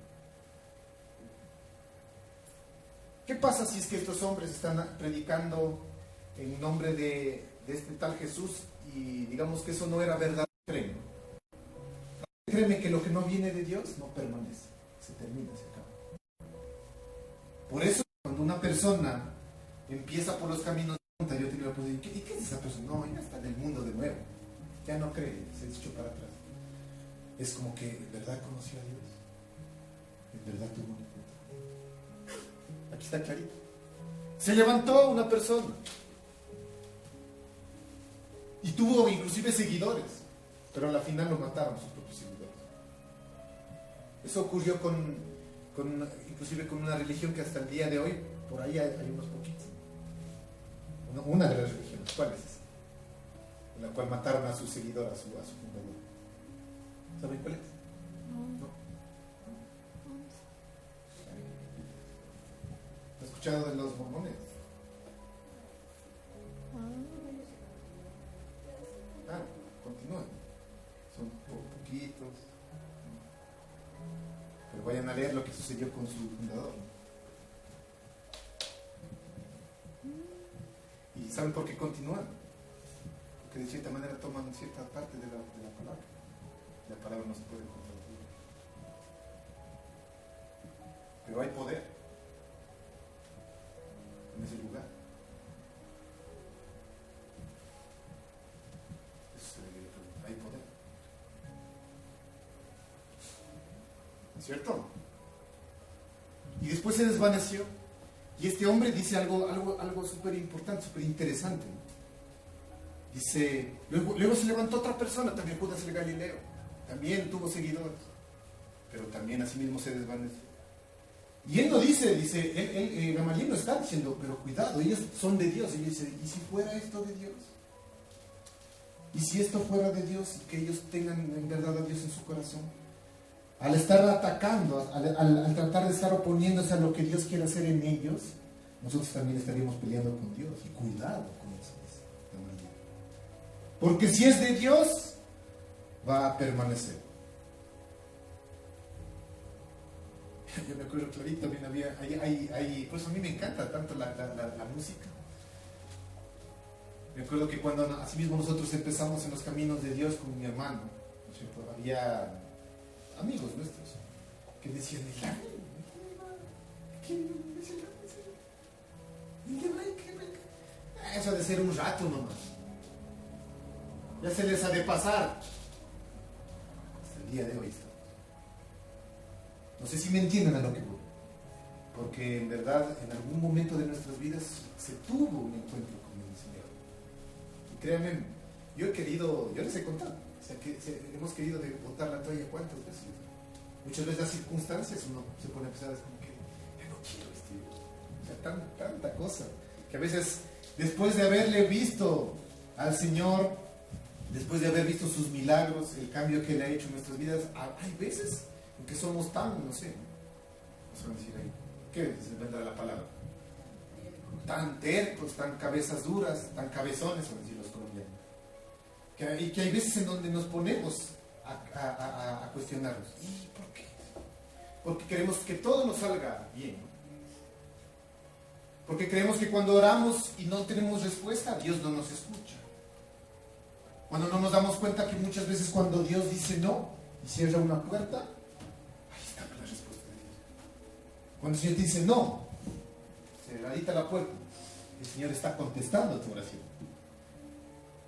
¿Qué pasa si es que estos hombres están predicando en nombre de este tal Jesús, y digamos que eso no era verdad? Créeme que lo que no viene de Dios no permanece, se termina, se acaba. Por eso, cuando una persona empieza por los caminos de la... yo tengo la posibilidad: ¿y qué es esa persona? No, ya está en el mundo de nuevo, ya no cree, se echó para atrás. Es como que en verdad conoció a Dios, en verdad tuvo un encuentro. Aquí está clarito. Se levantó una persona y tuvo inclusive seguidores, pero a la final lo mataron sus propios seguidores. Eso ocurrió inclusive con una religión que hasta el día de hoy, por ahí hay unos poquitos. Una de las religiones, ¿cuál es esa? En la cual mataron a su seguidor, a su fundador. ¿Saben cuál es? No. ¿Has escuchado de los mormones? Continúen. Son poquitos. Pero vayan a leer lo que sucedió con su fundador. ¿Y saben por qué continúan? Porque de cierta manera toman cierta parte de la palabra. La palabra no se puede contradecir. Pero hay poder en ese lugar. Hay poder. ¿No es cierto? Y después se desvaneció. Y este hombre dice algo súper importante, súper interesante, ¿no? Dice, luego se levantó otra persona, también Judas el Galileo. También tuvo seguidores, pero también así mismo se desvaneció. Y él no dice, Gamaliel no está diciendo, pero cuidado, ellos son de Dios. Y él dice: ¿y si fuera esto de Dios? ¿Y si esto fuera de Dios y que ellos tengan en verdad a Dios en su corazón? al estar atacando, al tratar de estar oponiéndose a lo que Dios quiere hacer en ellos, nosotros también estaríamos peleando con Dios. Y cuidado con eso. Porque si es de Dios, va a permanecer. Yo me acuerdo clarito, también había, pues a mí me encanta tanto la música. Me acuerdo que cuando así mismo nosotros empezamos en los caminos de Dios con mi hermano, ¿no es cierto? Había amigos nuestros que decían, eso ha de ser un rato nomás. Ya se les ha de pasar. Hasta el día de hoy estamos. No sé si me entienden a lo que voy. Porque en verdad, en algún momento de nuestras vidas se tuvo un encuentro con el Señor. Y créanme, yo les he contado. O sea, que hemos querido botar la toalla cuántas veces. Muchas veces las circunstancias uno se pone a pensar, es como que ya no quiero o sea, tanta cosa. Que a veces, después de haberle visto al Señor, después de haber visto sus milagros, el cambio que Él ha hecho en nuestras vidas, hay veces en que somos tan, no sé, ¿qué se van a decir ahí? ¿Qué se vendrá la palabra? Tan tercos, tan cabezas duras, tan cabezones, van a decir los colombianos. Y que hay veces en donde nos ponemos a cuestionarnos. ¿Y por qué? Porque queremos que todo nos salga bien, ¿no? Porque creemos que cuando oramos y no tenemos respuesta, Dios no nos escucha. Cuando no nos damos cuenta que muchas veces cuando Dios dice no y cierra una puerta, ahí está la respuesta de Dios. Cuando el Señor te dice no, cerradita la puerta, el Señor está contestando tu oración.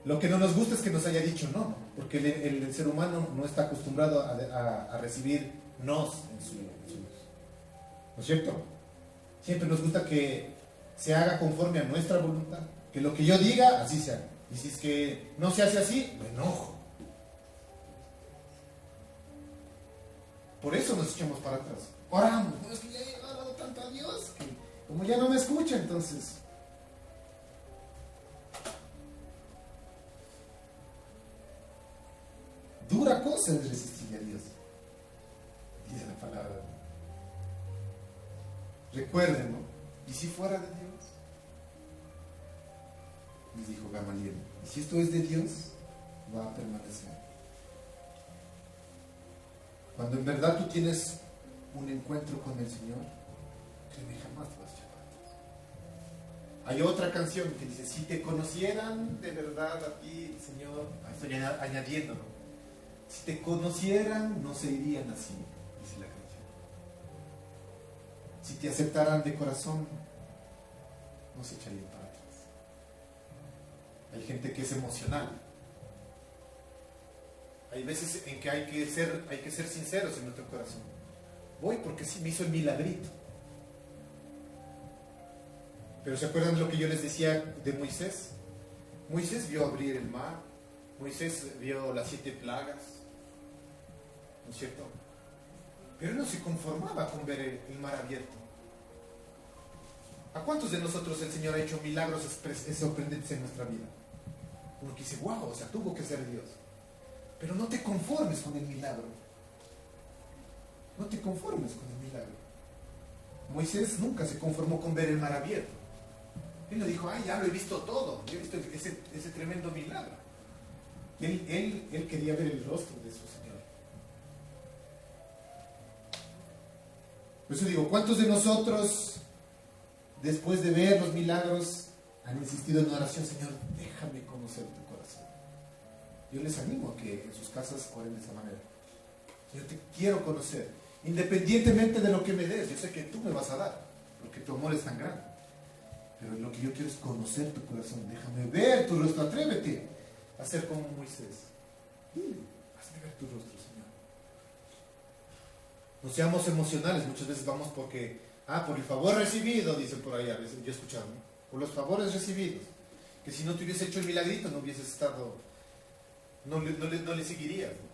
Lo que no nos gusta es que nos haya dicho no, porque el ser humano no está acostumbrado a recibir nos en su voz. ¿No es cierto? Siempre nos gusta que se haga conforme a nuestra voluntad, que lo que yo diga, así sea. Y si es que no se hace así, me enojo. Por eso nos echamos para atrás. Oramos. No, es que ya he orado tanto a Dios que como ya no me escucha, entonces. Dura cosa es resistir a Dios. Dice la palabra. Recuerden, ¿no? ¿Y si fuera de Dios? Les dijo Gamaliel, y si esto es de Dios, va a permanecer. Cuando en verdad tú tienes un encuentro con el Señor, créeme, jamás te vas a echar para atrás. Hay otra canción que dice, si te conocieran de verdad a ti, Señor, estoy añadiendo, ¿no? Si te conocieran, no se irían así, dice la canción. Si te aceptaran de corazón, no se echarían para atrás. Hay gente que es emocional. Hay veces en que hay que ser sinceros en nuestro corazón. Voy porque sí me hizo el milagrito. Pero ¿se acuerdan de lo que yo les decía de Moisés? Moisés vio abrir el mar. Moisés vio las 7 plagas. ¿No es cierto? Pero él no se conformaba con ver el mar abierto. ¿A cuántos de nosotros el Señor ha hecho milagros sorprendentes en nuestra vida? Uno que dice, wow, o sea, tuvo que ser Dios. Pero no te conformes con el milagro. No te conformes con el milagro. Moisés nunca se conformó con ver el mar abierto. Él no dijo, ay, ya lo he visto todo. Yo he visto ese tremendo milagro. Él quería ver el rostro de su Señor. Por eso digo, ¿cuántos de nosotros, después de ver los milagros, han insistido en oración? Señor, déjame conocer tu corazón. Yo les animo a que en sus casas oren de esa manera. Yo te quiero conocer, independientemente de lo que me des. Yo sé que tú me vas a dar, porque tu amor es tan grande. Pero lo que yo quiero es conocer tu corazón. Déjame ver tu rostro. Atrévete a ser como Moisés. Hazme ver tu rostro, Señor. No seamos emocionales. Muchas veces vamos porque, por el favor recibido, dicen por ahí a veces. Yo he escuchado, ¿no? Por los favores recibidos. Que si no te hubiese hecho el milagrito, no hubieses estado, no le seguirías, ¿no?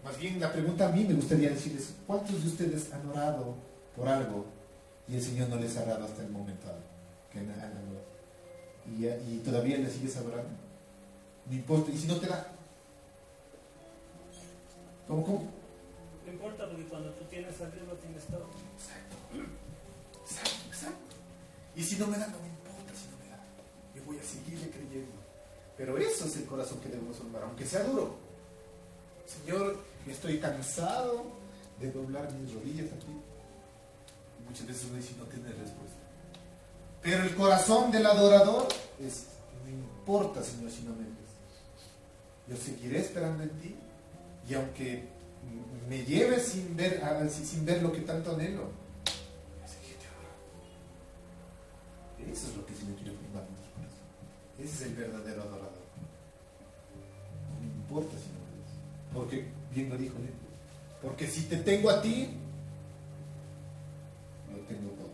Más bien la pregunta a mí me gustaría decirles, ¿cuántos de ustedes han orado por algo y el Señor no les ha dado hasta el momento algo que han orado? Y todavía le sigues adorando. No importa, y si no te da, ¿cómo? No importa, porque cuando tú tienes a Dios, lo tienes todo. Exacto. Y si no me da, no me importa si no me da. Yo voy a seguirle creyendo. Pero eso es el corazón que debemos formar, aunque sea duro. Señor, estoy cansado de doblar mis rodillas aquí. Muchas veces uno dice no tiene respuesta. Pero el corazón del adorador es, no importa, Señor, si no me ves. Yo seguiré esperando en ti. Y aunque me lleves sin ver lo que tanto anhelo, voy a seguirte adorando. Eso es lo que el Señor quiere formar en nuestro corazón. Ese es el verdadero adorador. No me importa si no me ves. Porque, bien lo dijo él, porque si te tengo a ti, lo tengo todo.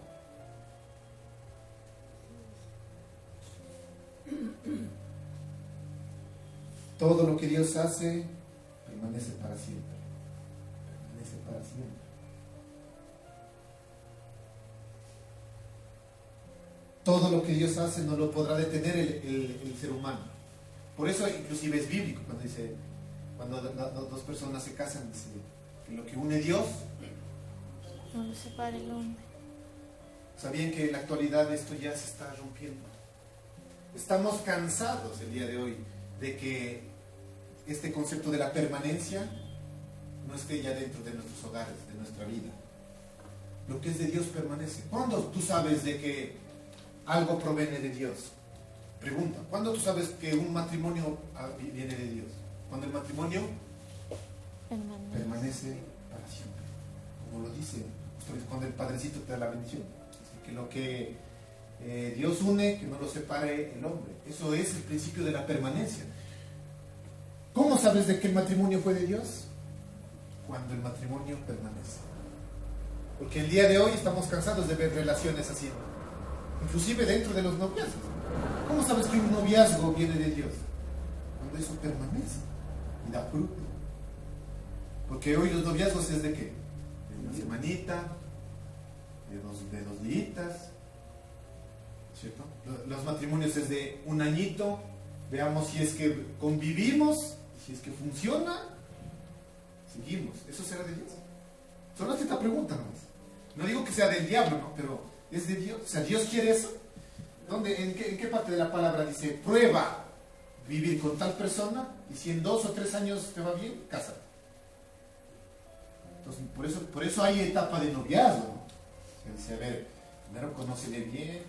Todo lo que Dios hace permanece para siempre. Permanece para siempre. Todo lo que Dios hace no lo podrá detener el ser humano. Por eso inclusive es bíblico cuando dos personas se casan, dice que lo que une Dios No lo separe el hombre. ¿Sabían que en la actualidad esto ya se está rompiendo? Estamos cansados el día de hoy de que este concepto de la permanencia no esté ya dentro de nuestros hogares, de nuestra vida. Lo que es de Dios permanece. ¿Cuándo tú sabes de que algo proviene de Dios? Pregunta, ¿cuándo tú sabes que un matrimonio viene de Dios? Cuando el matrimonio permanece para siempre. Como lo dice, cuando el Padrecito te da la bendición. Dice que lo que Dios une, que no lo separe el hombre. Eso es el principio de la permanencia. ¿Cómo sabes de que el matrimonio fue de Dios? Cuando el matrimonio permanece. Porque el día de hoy estamos cansados de ver relaciones así, inclusive dentro de los noviazgos. ¿Cómo sabes que un noviazgo viene de Dios? Cuando eso permanece y da fruto. Porque hoy los noviazgos es de qué? De una semanita, de dos días, ¿cierto? Los matrimonios es de un añito. Veamos si es que convivimos, si es que funciona, seguimos. ¿Eso será de Dios? Solo esta pregunta nomás. No digo que sea del diablo, ¿no? Pero es de Dios. O sea, ¿Dios quiere eso? ¿En qué parte de la palabra dice prueba vivir con tal persona y si en 2 o 3 años te va bien, cásate? Entonces, por eso hay etapa de noviazgo, ¿no? O sea, dice, a ver, primero conócele bien.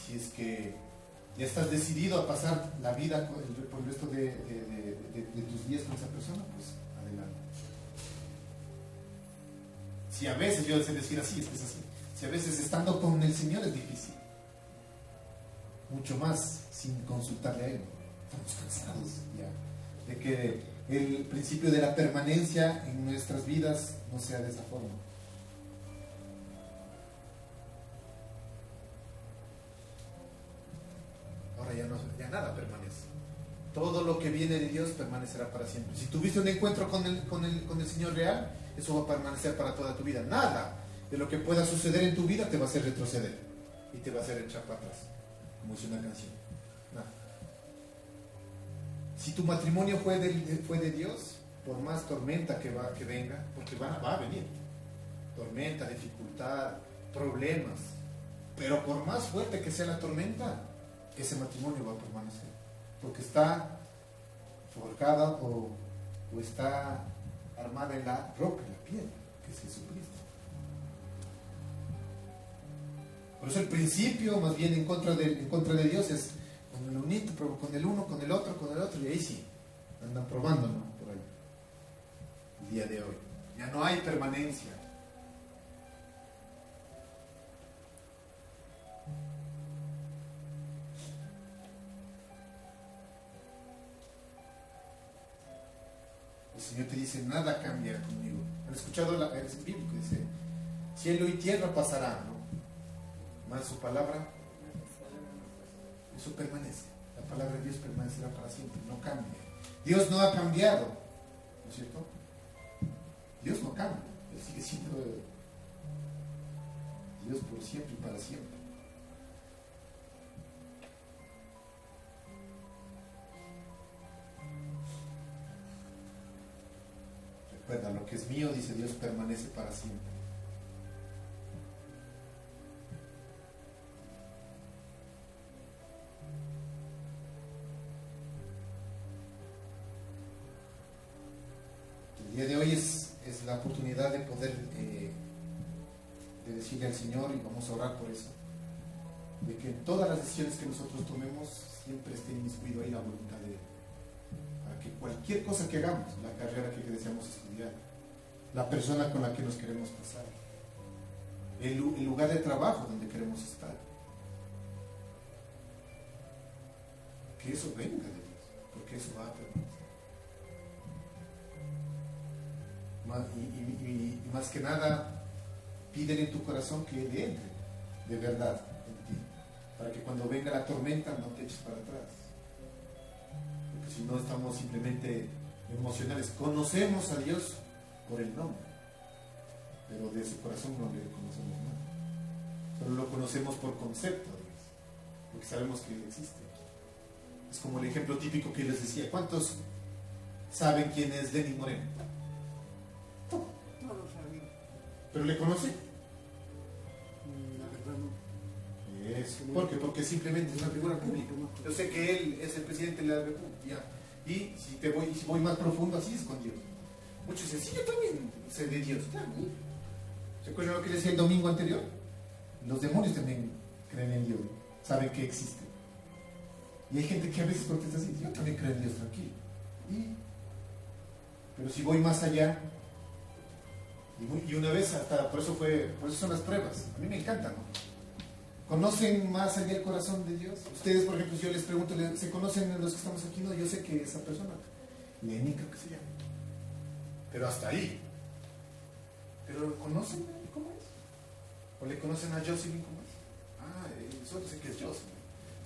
Si es que ya estás decidido a pasar la vida por el resto de tus días con esa persona, pues adelante. Si a veces, yo sé decir así, es que es así. Si a veces estando con el Señor es difícil. Mucho más sin consultarle a Él. Estamos cansados ya de que el principio de la permanencia en nuestras vidas no sea de esa forma. Ahora ya nada permanece. Todo lo que viene de Dios permanecerá para siempre. Si tuviste un encuentro con el Señor real, eso va a permanecer para toda tu vida. Nada de lo que pueda suceder en tu vida te va a hacer retroceder y te va a hacer echar para atrás, como dice una canción. Nada. Si tu matrimonio fue de Dios, por más tormenta que venga, porque va a venir tormenta, dificultad, problemas, pero por más fuerte que sea la tormenta, ese matrimonio va a permanecer, porque está forjada o está armada en la roca, en la piedra, que es Jesucristo. Por eso el principio, más bien en contra de Dios, es con el unito, pero con el uno, con el otro, y ahí sí, andan probando, ¿no? Por ahí. El día de hoy. Ya no hay permanencia. El Señor te dice, nada cambia conmigo. ¿Han escuchado el bíblico? Dice, cielo y tierra pasarán, ¿no? Más su palabra, eso permanece. La palabra de Dios permanecerá para siempre, no cambia. Dios no ha cambiado, ¿no es cierto? Dios no cambia, Él sigue siendo Dios por siempre y para siempre. Recuerda, lo que es mío, dice Dios, permanece para siempre. El día de hoy es la oportunidad de poder de decirle al Señor, y vamos a orar por eso, de que en todas las decisiones que nosotros tomemos siempre esté inmiscuido ahí la voluntad de Él, para que cualquier cosa que hagamos, la carrera que deseamos estudiar, la persona con la que nos queremos casar, el lugar de trabajo donde queremos estar, que eso venga de Dios, porque eso va a permanecer. Y más que nada, pídele en tu corazón que Él entre de verdad en ti, para que cuando venga la tormenta no te eches para atrás, porque si no estamos simplemente emocionales. Conocemos a Dios por el nombre, pero de su corazón no le conocemos nada, solo lo conocemos por concepto de Dios, porque sabemos que Él existe. Es como el ejemplo típico que les decía: ¿cuántos saben quién es Lenín Moreno? No lo sabía. ¿Pero le conoce? La verdad no. Eso. ¿Por qué? Porque simplemente es una figura pública. Yo sé que él es el presidente de la República. Y si voy más profundo, así es con Dios. Muchos dicen: sí, yo también sé de Dios. Claro. ¿Se acuerdan lo que decía el domingo anterior? Los demonios también creen en Dios, saben que existe. Y hay gente que a veces contesta así: yo también creo en Dios, tranquilo. Pero si voy más allá, y una vez hasta, por eso son las pruebas. A mí me encantan, ¿no? ¿Conocen más allá el corazón de Dios? Ustedes, por ejemplo, si yo les pregunto: ¿se conocen los que estamos aquí? No, yo sé que esa persona, Lenin creo que se llama, pero hasta ahí. ¿Pero conocen cómo es? ¿O le conocen a Jocelyn cómo es? Solo sé que es Jocelyn.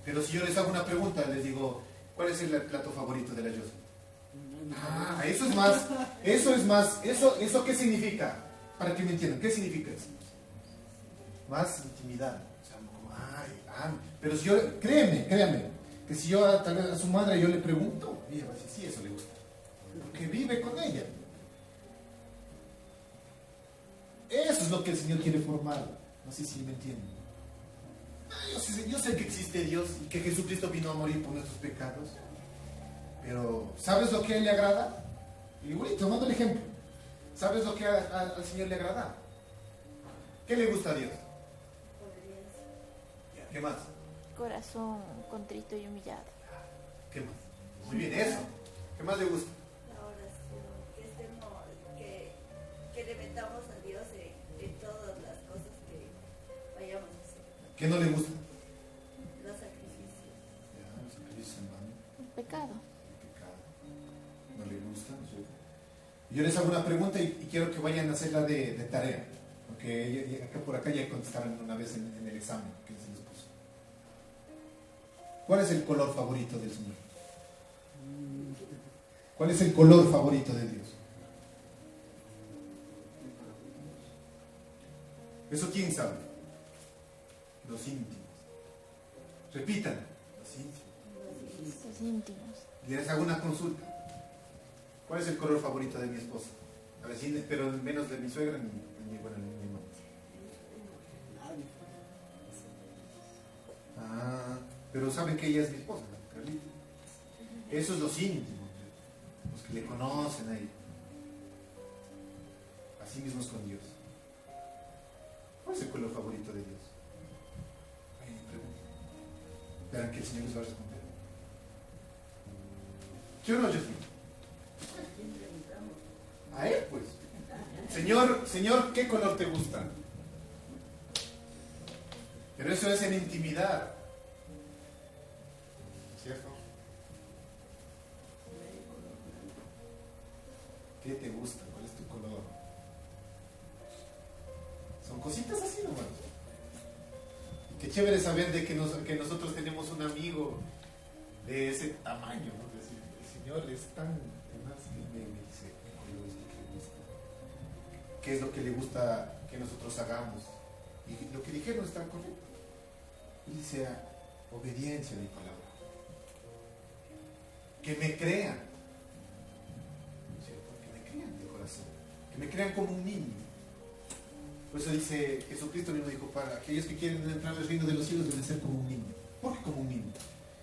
Pero si yo les hago una pregunta, les digo: ¿cuál es el plato favorito de la Jocelyn? ¿Eso qué significa? Para que me entiendan, ¿qué significa eso? Más intimidad. O sea, como, pero si yo, créeme, que si yo tal vez a su madre yo le pregunto, ella va a decir: sí, eso le gusta, porque vive con ella. Eso es lo que el Señor quiere formar. No sé si me entienden. Yo sé que existe Dios y que Jesucristo vino a morir por nuestros pecados, pero ¿sabes lo que a Él le agrada? Y bueno, tomando el ejemplo, ¿sabes lo que al Señor le agrada? ¿Qué le gusta a Dios? ¿Qué más? Corazón contrito y humillado. ¿Qué más? Muy bien, eso. ¿Qué más le gusta? La oración, que le metamos a Dios en todas las cosas que vayamos a hacer. ¿Qué no le gusta? Los sacrificios. Los sacrificios en vano. El pecado. No le gusta, ¿no es cierto? Yo les hago una pregunta y quiero que vayan a hacerla de tarea, porque por acá ya contestaron una vez en el examen que se les puso. ¿Cuál es el color favorito del Señor? ¿Cuál es el color favorito de Dios? ¿Eso quién sabe? Los íntimos. Repitan. Los íntimos. Les hago una consulta. ¿Cuál es el color favorito de mi esposa? A ver, sí, pero menos de mi suegra ni mi hermano. Pero saben que ella es mi esposa, ¿no? Carlita. Esos son los íntimos, los que le conocen ahí. Así mismo es con Dios. ¿Cuál es el color favorito de Dios? Verán que el Señor les va a responder. ¿Sí o no, Jesús? A Él, pues. Señor, ¿qué color te gusta? Pero eso es en intimidad. ¿Cierto? ¿Qué te gusta? ¿Cuál es tu color? Son cositas así nomás. Qué chévere saber de que nosotros tenemos un amigo de ese tamaño, ¿no? Es decir, el Señor es tan tenaz que me dice qué color es lo que le gusta, qué es lo que le gusta que nosotros hagamos. Y lo que dijeron está correcto. Y dice: obediencia a mi palabra. Que me crean. ¿Cierto? Que me crean de corazón. que me crean como un niño. Por eso dice, Jesucristo mismo dijo, para aquellos que quieren entrar al reino de los cielos deben ser como un niño. ¿Por qué como un niño?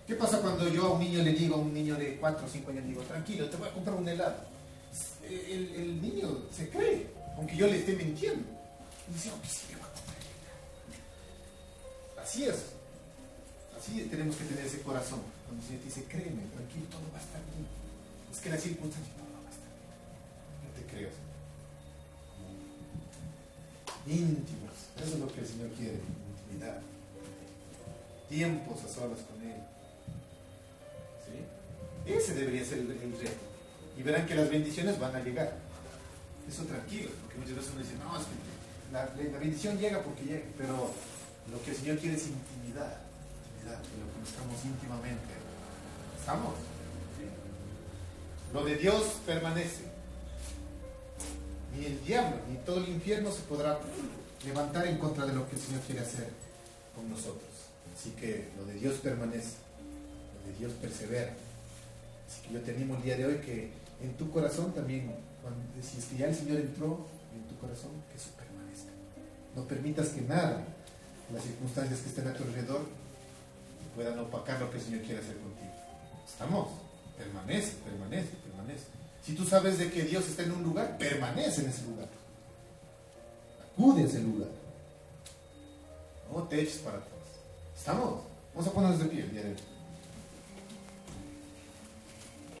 ¿Qué pasa cuando yo a un niño le digo, a un niño de 4 o 5 años, le digo, tranquilo, te voy a comprar un helado? El niño se cree, aunque yo le esté mintiendo. Y dice, oh, sí, me va a comprar el helado. Así es. Así tenemos que tener ese corazón. Cuando el Señor te dice, créeme, tranquilo, todo va a estar bien. Es que las circunstancias, todo va a estar bien. No te creas. Íntimos. Eso es lo que el Señor quiere. Intimidad. Tiempos a solas con Él. ¿Sí? Ese debería ser el reto. Y verán que las bendiciones van a llegar. Eso tranquilo, porque muchas veces uno dice, no, es que la bendición llega porque llega. Pero lo que el Señor quiere es intimidad. Intimidad, que lo conozcamos íntimamente. ¿Estamos? ¿Sí? Lo de Dios permanece. Ni el diablo, ni todo el infierno se podrá levantar en contra de lo que el Señor quiere hacer con nosotros. Así que lo de Dios permanece, lo de Dios persevera. Así que yo te animo el día de hoy que en tu corazón también, si es que ya el Señor entró en tu corazón, que eso permanezca. No permitas que nada, las circunstancias que estén a tu alrededor, puedan opacar lo que el Señor quiere hacer contigo. ¿Estamos? Permanece, permanece, permanece. Si tú sabes de que Dios está en un lugar, permanece en ese lugar. Acude a ese lugar. No te eches para atrás. ¿Estamos? Vamos a ponernos de pie el día de hoy.